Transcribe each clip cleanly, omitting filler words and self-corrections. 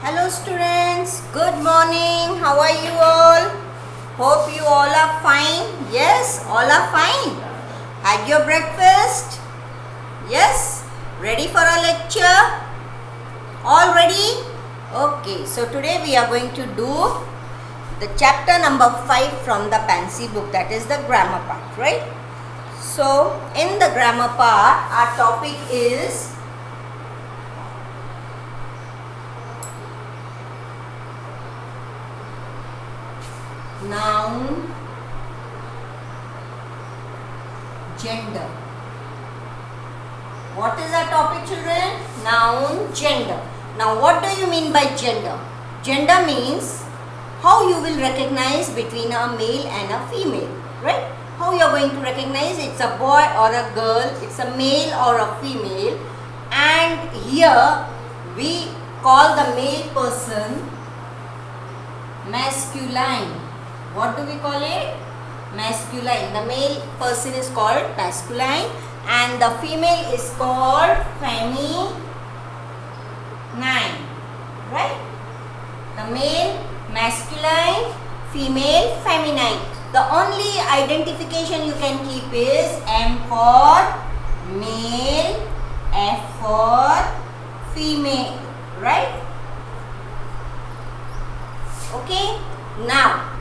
Hello students, good morning. How are you all? Hope you all are fine. Yes, all are fine. Had your breakfast? Yes, ready for our lecture? All ready? Okay, so today we are going to do the chapter number 5 from the Pansy book, that is the grammar part, right? So in the grammar part, our topic is noun, gender. What is our topic, children? Noun, gender. Now what do you mean by gender? Gender means how you will recognize between a male and a female, right? How you are going to recognize it's a boy or a girl, it's a male or a female, and here we call the male person masculine. What do we call it? Masculine. The male person is called masculine and the female is called feminine. Right? The male masculine, female feminine. The only identification you can keep is M for male, F for female. Right? Okay? Now,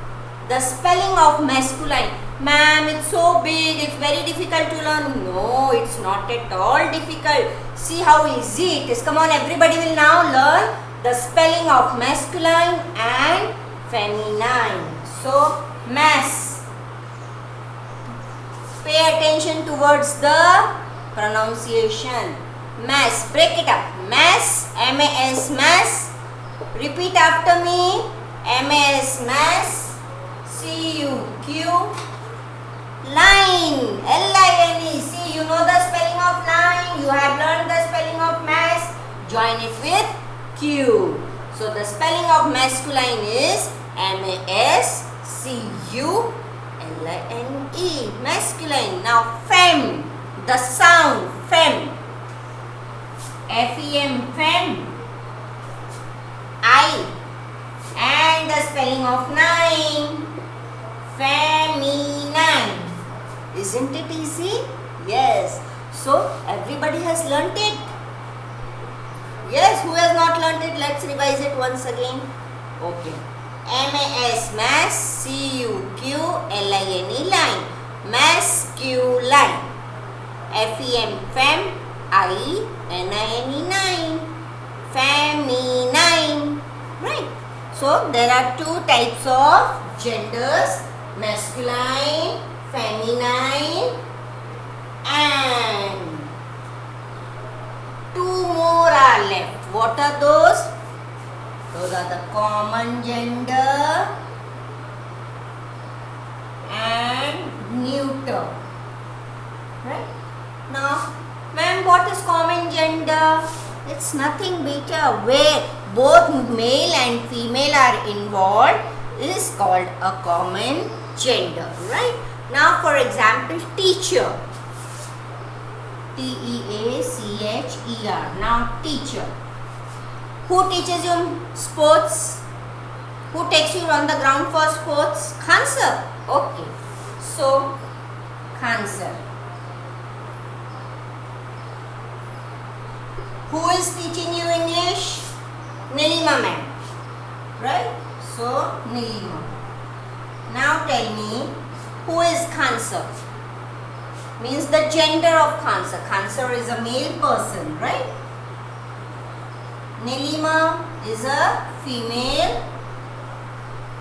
the spelling of masculine. Ma'am, it's so big, it's very difficult to learn. No, it's not at all difficult. See how easy it is. Come on, everybody will now learn the spelling of masculine and feminine. So, mass. Pay attention towards the pronunciation. Mass. Break it up. Mass. M-A-S. Mass. Repeat after me. M-A-S. Mass. C-U-Q. Line. L-I-N-E. See, you know the spelling of line. You have learned the spelling of mass. Join it with Q. So, the spelling of masculine is M-A-S-C-U-L-I-N-E. Masculine. Now, fem. The sound. Fem. F-E-M. Fem. I. And the spelling of nine. Feminine. Isn't it easy? Yes. So, everybody has learnt it. Yes, who has not learnt it? Let's revise it once again. Okay. M-A-S, mass, C-U-Q-L-I-N-E, line. Masculine. F-E-M, fem, I-N-I-N-E, nine. Feminine. Right. So, there are two types of genders. Masculine, feminine, and two more are left. What are those? Those are the common gender and neuter. Right? Now, ma'am, what is common gender? It's nothing better where both male and female are involved is called a common gender, right? Now, for example, teacher. T-E-A-C-H-E-R. Now, teacher. Who teaches you sports? Who takes you on the ground for sports? Khan sir. Okay. So, Khan sir. Who is teaching you English? Nilima ma'am. Right? So, Nilima. Now tell me, who is Khan sir? Means the gender of Khan sir. Khan sir is a male person, right? Nilima is a female,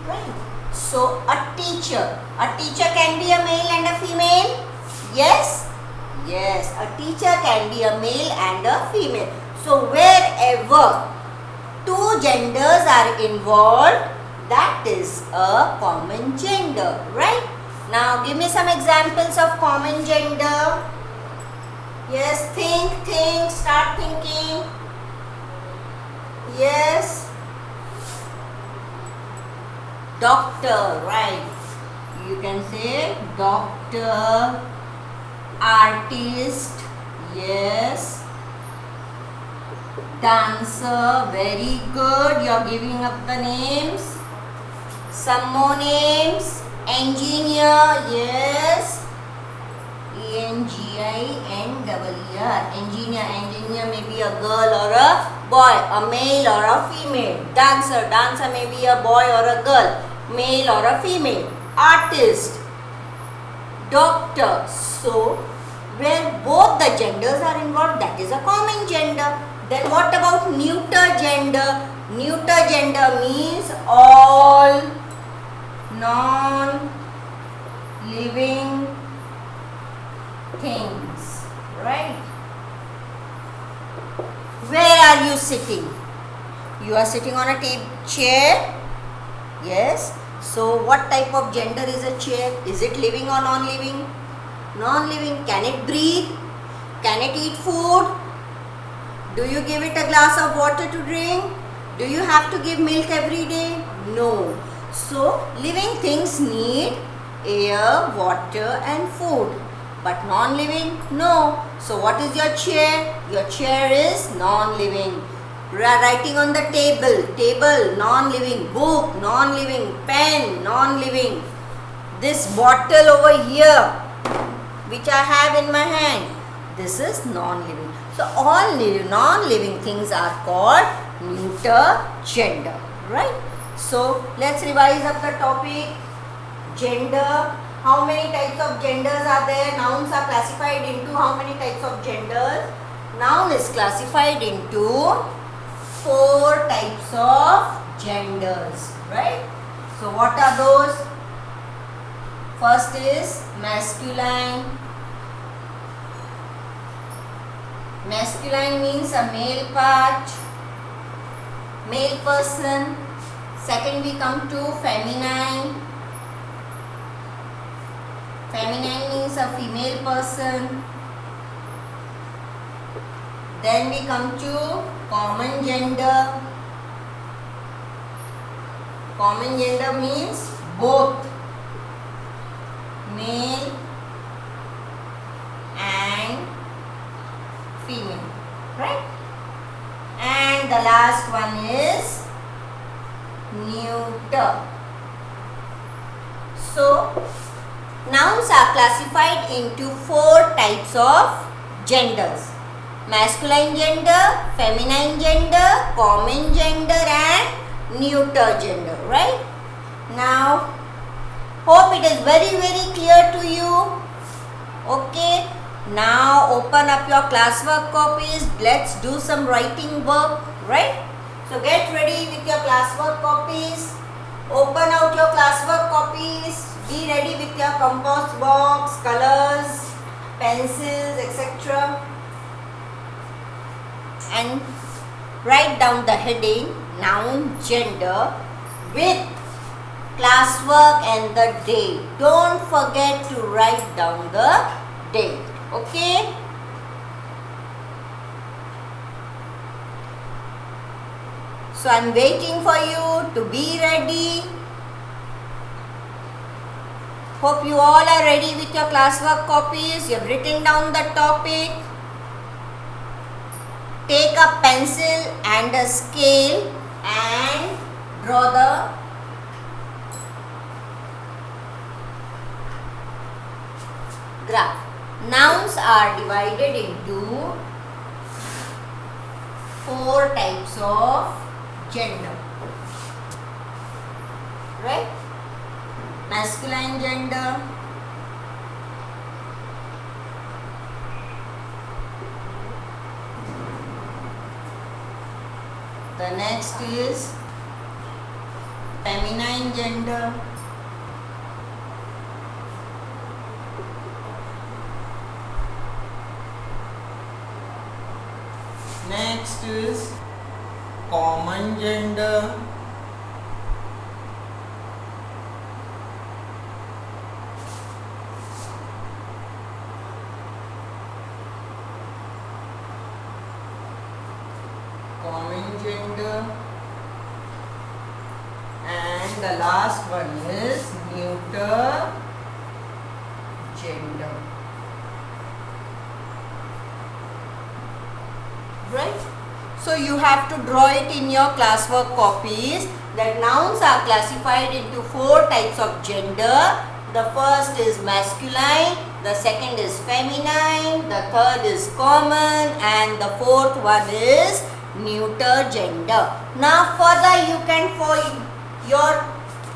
right? So, a teacher. A teacher can be a male and a female? Yes? Yes, a teacher can be a male and a female. So, wherever two genders are involved, that is a common gender, right? Now, give me some examples of common gender. Yes, think, start thinking. Yes. Doctor, right? You can say doctor, artist, yes. Dancer, very good. You're giving up the names. Some more names. Engineer, yes. Engineer. Engineer may be a girl or a boy, a male or a female. Dancer may be a boy or a girl, male or a female. Artist, doctor. So, where both the genders are involved, that is a common gender. Then what about neuter gender? Neuter gender means all non-living things, right? Where are you sitting? You are sitting on a chair. Yes. So what type of gender is a chair? Is it living or non-living? Non-living. Can it breathe? Can it eat food? Do you give it a glass of water to drink? Do you have to give milk every day? No. So living things need air, water and food. But non-living? No. So what is your chair? Your chair is non-living. Writing on the table, non-living. Book, non-living. Pen, non-living. This bottle over here, which I have in my hand, this is non-living. So all non-living things are called neuter gender, right? So let's revise up the topic. Gender. How many types of genders are there? Nouns are classified into how many types of genders? Noun is classified into 4 types of genders, right? So what are those? First is masculine. Masculine means a male part, male person. Second we come to feminine. Feminine means a female person. Then we come to common gender. Common gender means both male and female, right? And the last one is neuter. So nouns are classified into 4 types of genders: masculine gender, feminine gender, common gender and neuter gender, right? Now, hope it is very clear to you. Okay, now open up your classwork copies. Let's do some writing work, right? So get ready with your classwork copies. Open out your classwork copies. Be ready with your compass box, colors, pencils, etc. And write down the heading noun gender with classwork and the date. Don't forget to write down the date. Okay? So I'm waiting for you to be ready. Hope you all are ready with your classwork copies. You have written down the topic. Take a pencil and a scale and draw the graph. Nouns are divided into 4 types of gender, right? Masculine gender, the next is feminine gender, next is common gender, and the last one is neuter gender, right? So you have to draw it in your classwork copies. That nouns are classified into 4 types of gender. The first is masculine, the second is feminine, the third is common, and the fourth one is neuter gender. Now further you can, for your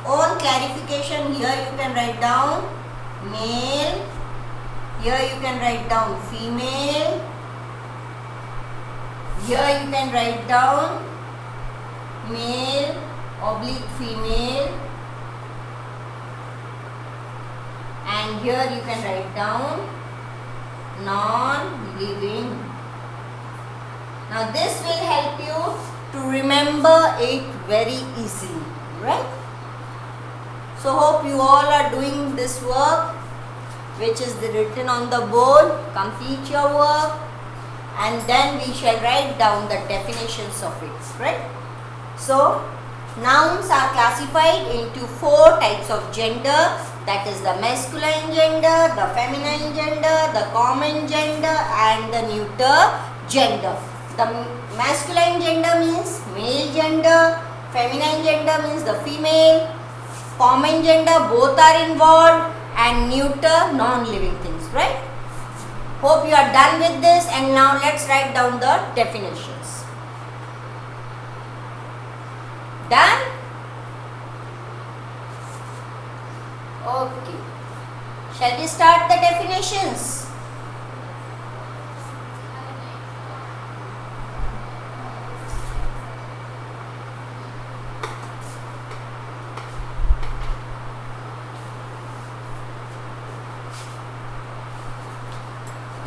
own clarification, here you can write down male, here you can write down female, here you can write down male oblique female, and here you can write down non-living. Now this will help you to remember it very easily, right? So hope you all are doing this work which is written on the board. Complete your work and then we shall write down the definitions of it, right? So nouns are classified into 4 types of gender, that is the masculine gender, the feminine gender, the common gender and the neuter gender. The masculine gender means male gender, feminine gender means the female, common gender both are involved, and neuter non-living things, right? Hope you are done with this, and now let's write down the definitions. Done? Okay. Shall we start the definitions?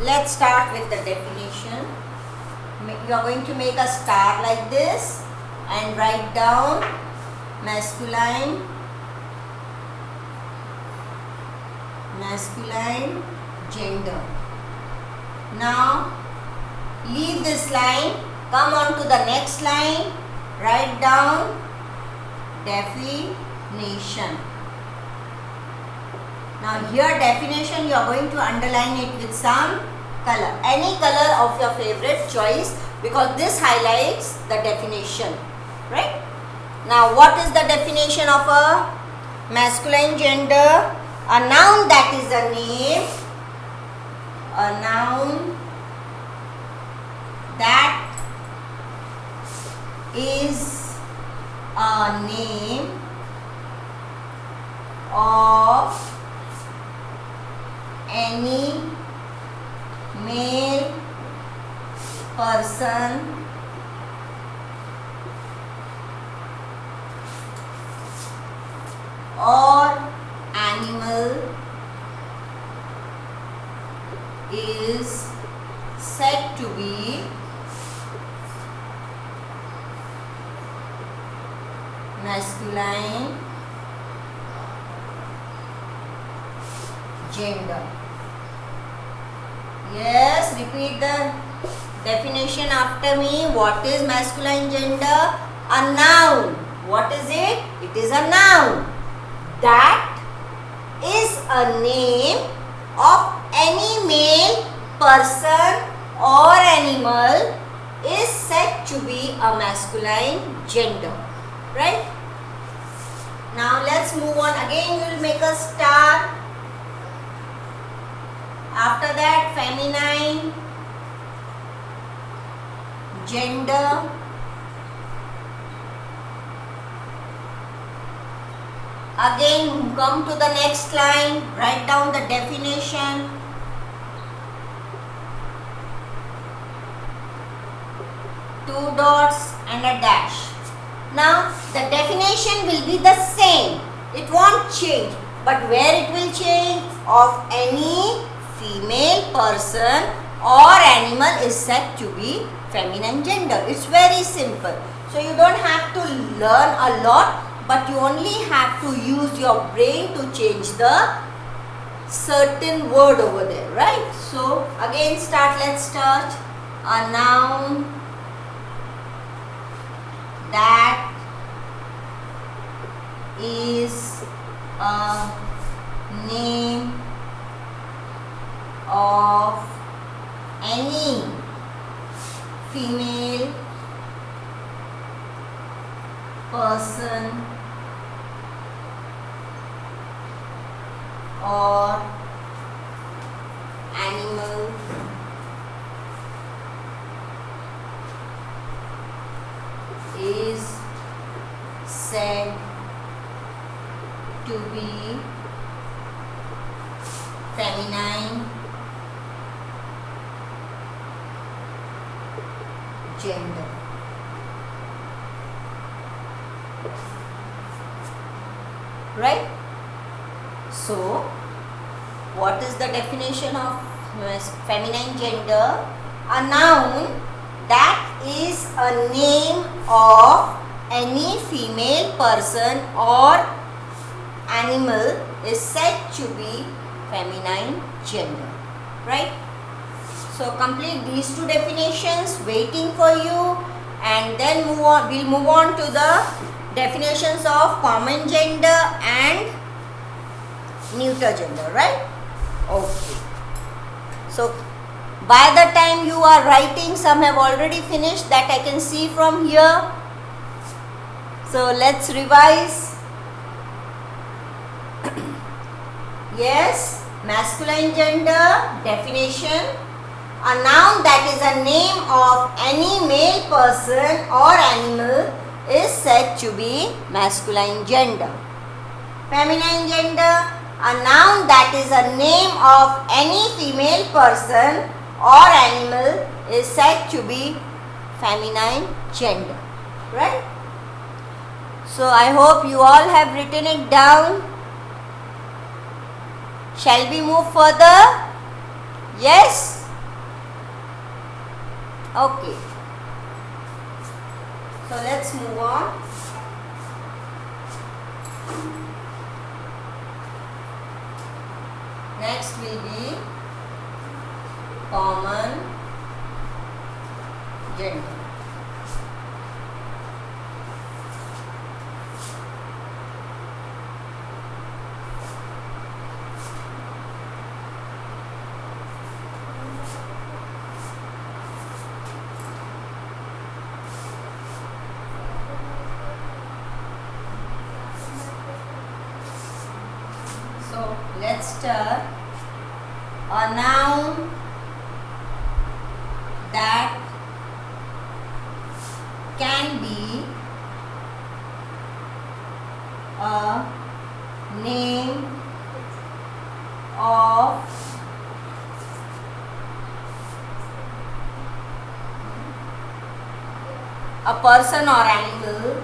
Let's start with the definition. You are going to make a star like this and write down masculine gender. Now leave this line, come on to the next line, write down definition. Now here definition you are going to underline it with some color, any color of your favorite choice, because this highlights the definition, right? Now what is the definition of a masculine gender? A noun that is a name, a noun that is a name of any male person or animal is said to be masculine gender. Yes, repeat the definition after me. What is masculine gender? A noun. What is it? It is a noun that is a name of any male person or animal is said to be a masculine gender, right? Now let's move on. Again we will make a star. After that feminine gender, again come to the next line, write down the definition. Two dots and a dash. Now the definition will be the same, it won't change, but where it will change, of any female person or animal is said to be feminine gender. It's very simple. So you don't have to learn a lot, but you only have to use your brain to change the certain word over there, right? So again let's start. A noun that is a name of any female person or animal is said to be feminine gender. Right? So, what is the definition of feminine gender? A noun that is a name of any female person or animal is said to be feminine gender. Right? So complete these two definitions waiting for you, and then we'll move on to the definitions of common gender and neuter gender. Right? Okay. So by the time you are writing, some have already finished, that I can see from here. So let's revise. Yes, masculine gender definition. A noun that is a name of any male person or animal is said to be masculine gender. Feminine gender. A noun that is a name of any female person or animal is said to be feminine gender. Right? So I hope you all have written it down. Shall we move further? Yes? Okay. So let's move on. Next will be common gender. So let's start. A noun that can be a name of a person or animal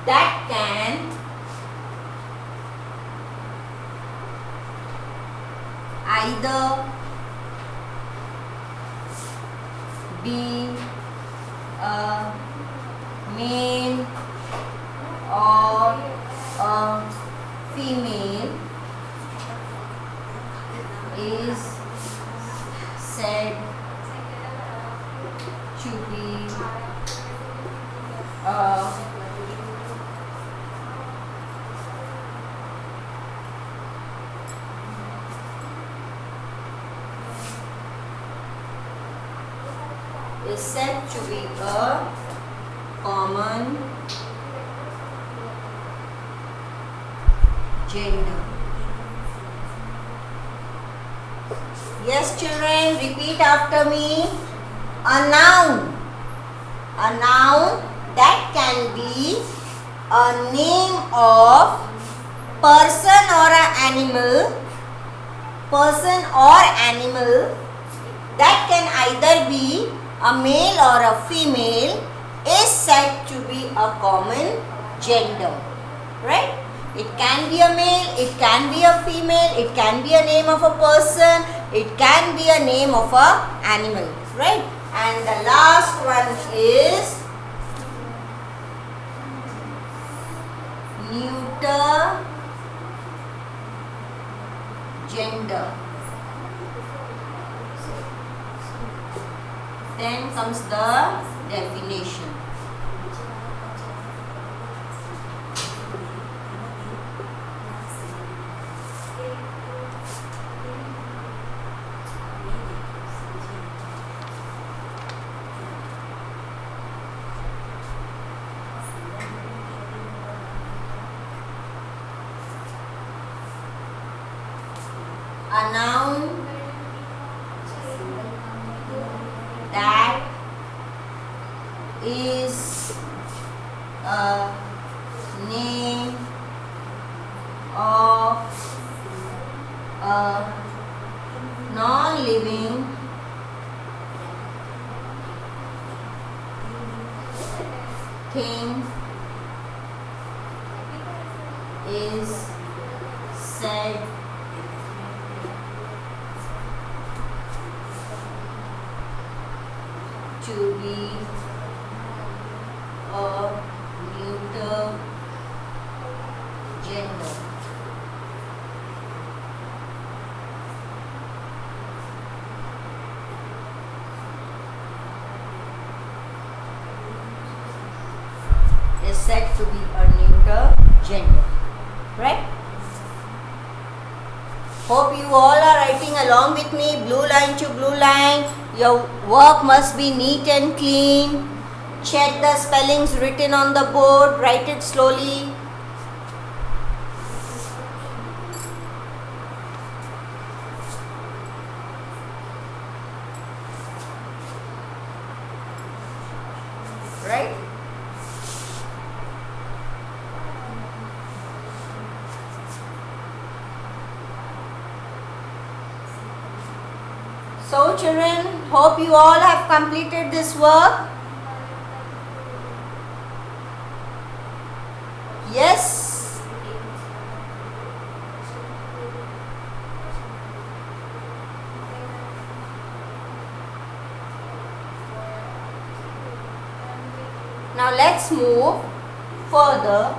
that can either be a male or a female is said to be a common gender. Yes, children, repeat after me. A noun that can be a name of person or animal that can either be a male or a female is said to be a common gender. Right? It can be a male, it can be a female, it can be a name of a person, it can be a name of a animal. Right? And the last one is neuter gender. Then comes the definition. A noun that is a name of a non-living thing is said to be a neuter gender. Is said to be a neuter gender, right? Hope you all are writing along with me, blue line to blue line. Your work must be neat and clean. Check the spellings written on the board, write it slowly. Right? So children, hope you all have completed this work. Yes? Now let's move further.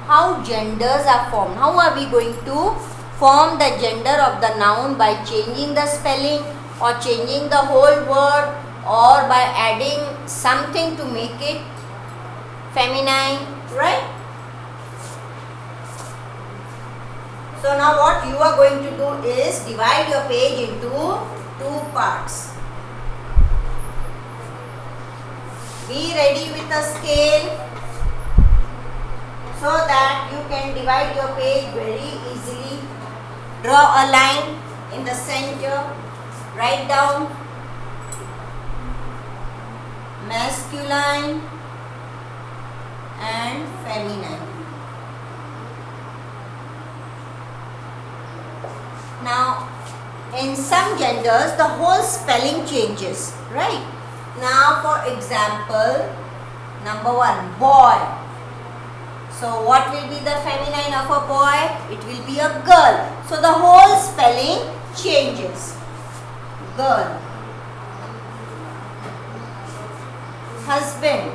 How genders are formed. How are we going to form the gender of the noun? By changing the spelling or changing the whole word, or by adding something to make it feminine, right? So now what you are going to do is divide your page into two parts. Be ready with a scale so that you can divide your page very easily. Draw a line in the center. Write down masculine and feminine. Now, in some genders, the whole spelling changes, right? Now, for example, number 1, boy. So, what will be the feminine of a boy? It will be a girl. So, the whole spelling changes. Girl. Husband.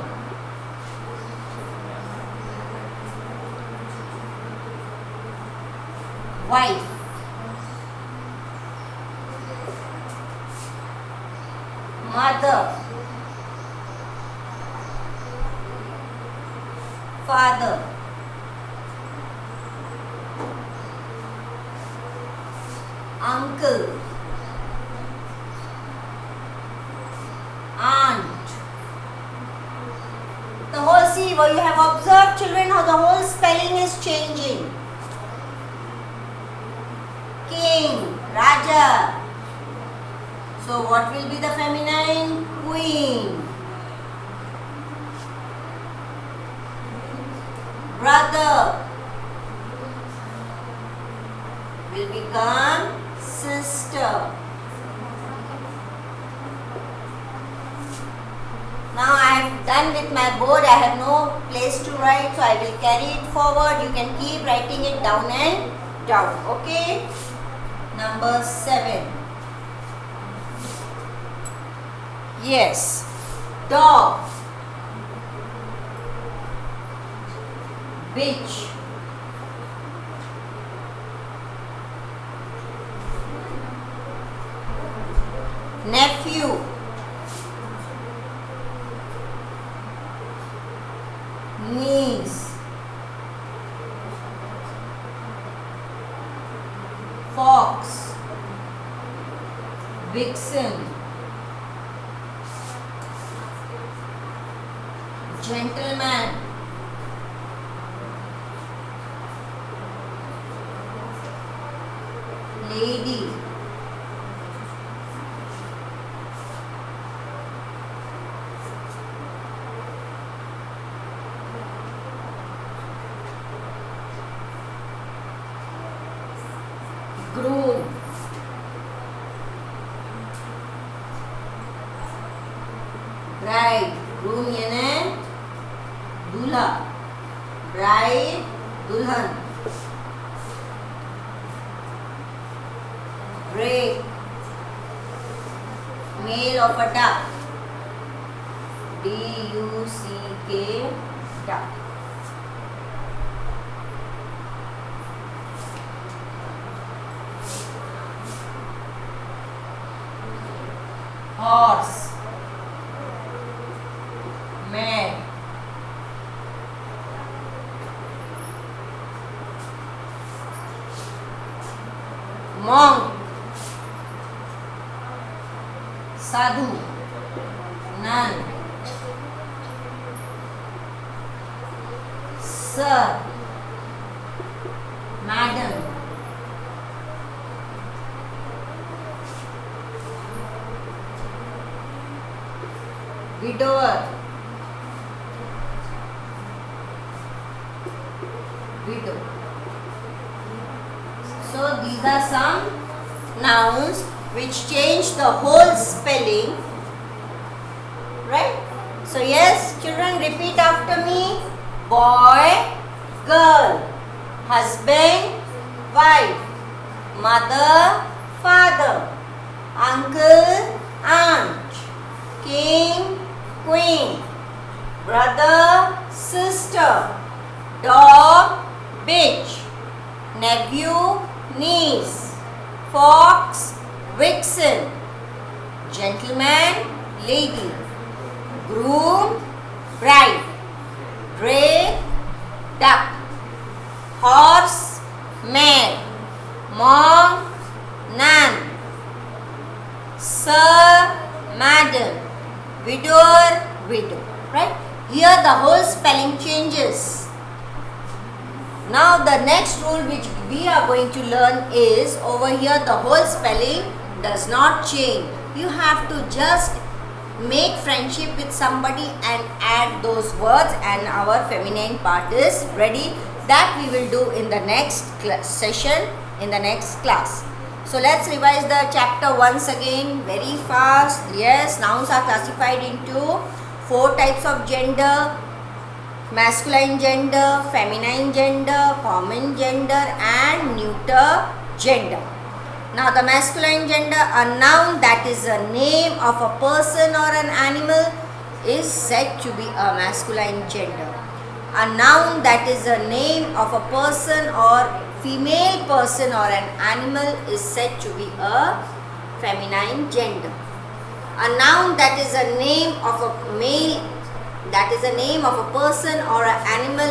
Wife. Mother. Father. Uncle. Aunt. The whole, see, well, you have observed children how the whole spelling is changing. King, Raja. So what will be the feminine? Queen. Brother will become sister. Now I have done with my board. I have no place to write, so I will carry it forward. You can keep writing it down and down. Okay. Number 7. Yes. Dog. Bitch. Nephew. Niece. Fox. Vixen. Gentleman. lady. Groom. Bride. Groom यानी दूल्हा. Bride दुल्हन. Drake. Male of a duck. D-U-C-K, duck. Horse. Mare. Monk. Sadhu. Nun. Sir. Madam. Widower. Widow. So these are some nouns which change the whole spelling, right? So yes, children, repeat after me. Boy, girl. Husband, wife. Mother, father. Uncle, aunt. King, queen. Brother, sister. Dog, bitch. Nephew, niece. Fox, vixen. Gentleman, lady. Groom, bride. Drake, duck. Horse, mare. Monk, nun. Sir, madam. Widower, widow. Right? Here the whole spelling changes. Now the next rule which we are going to learn is, over here the whole spelling does not change. You have to just make friendship with somebody and add those words, and our feminine part is ready. That we will do in the next session, in the next class. So let's revise the chapter once again very fast. Yes, nouns are classified into 4 types of gender: masculine gender, feminine gender, common gender and neuter gender. Now the masculine gender, a noun that is a name of a person or an animal is said to be a masculine gender. A noun that is a name of a person or female person or an animal is said to be a feminine gender. A noun that is a name of a male, that is a name of a person or an animal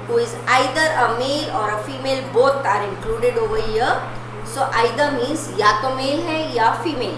who is either a male or a female, both are included over here. So either means या तो male है या female,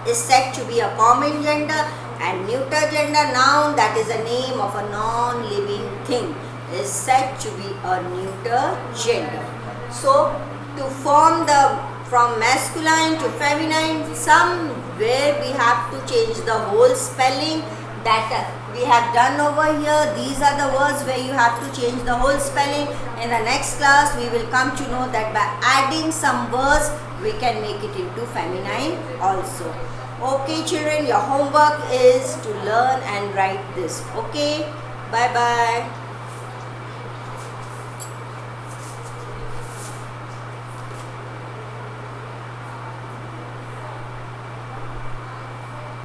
is said to be a common gender. And neuter gender, noun that is a name of a non-living thing, is said to be a neuter gender. So to form the from masculine to feminine, somewhere we have to change the whole spelling. That we have done over here. These are the words where you have to change the whole spelling. In the next class we will come to know that by adding some words we can make it into feminine also. Okay children, your homework is to learn and write this. Okay, bye bye.